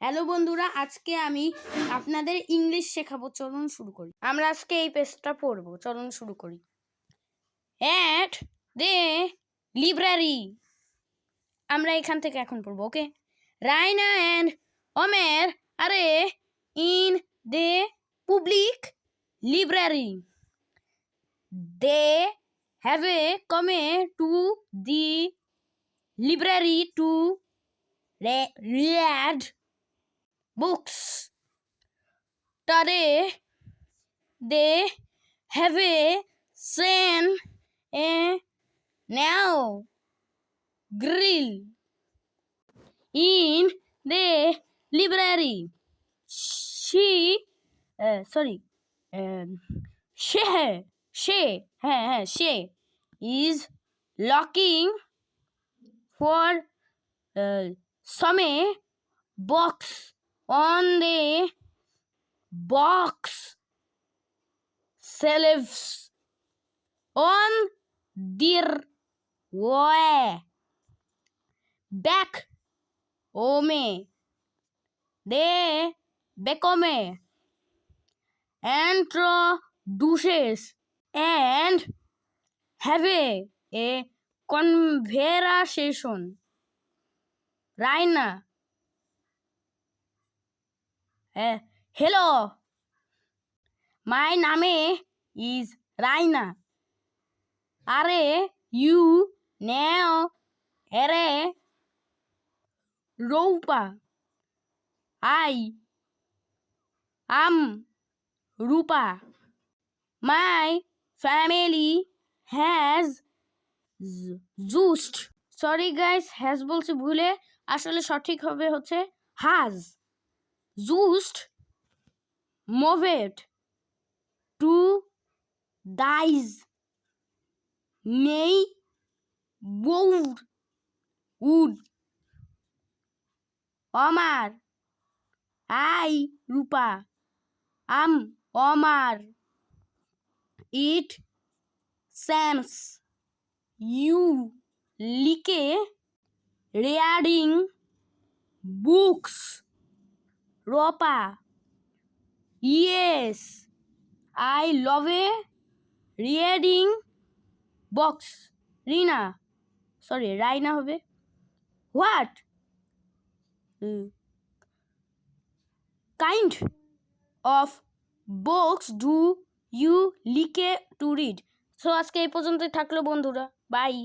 Hello বন্ধুরা, আজকে আমি আপনাদের ইংলিশ শেখাবো। চলুন শুরু করি। আমরা আজকে এই পেজটা পড়বো। চলুন শুরু করি। অ্যাট দ্য লিব্রারি, আমরা এখান থেকে এখন পড়বো। ওকে। Raina and Omer are in the public library. They have a come to the library to read books. Today they have seen a new grill in the library. She is looking for some box on the box shelves on their way back home. They become introduces and have a conversation. Raina, hello, my name is Raina. Are you now are Rupa? I am Rupa. My family has just. Sorry guys, has বলছি ভুলে, আসলে সঠিক হবে হচ্ছে হাজ। জুস্ট মোভেড to this neighbourhood Omer I Rupa I'm Omer it seems you like reading books Rupa yes I love a reading books Raina হবে। What kind of books do you like to read. So আজকে এই পর্যন্তই থাকলো বন্ধুরা, বাই।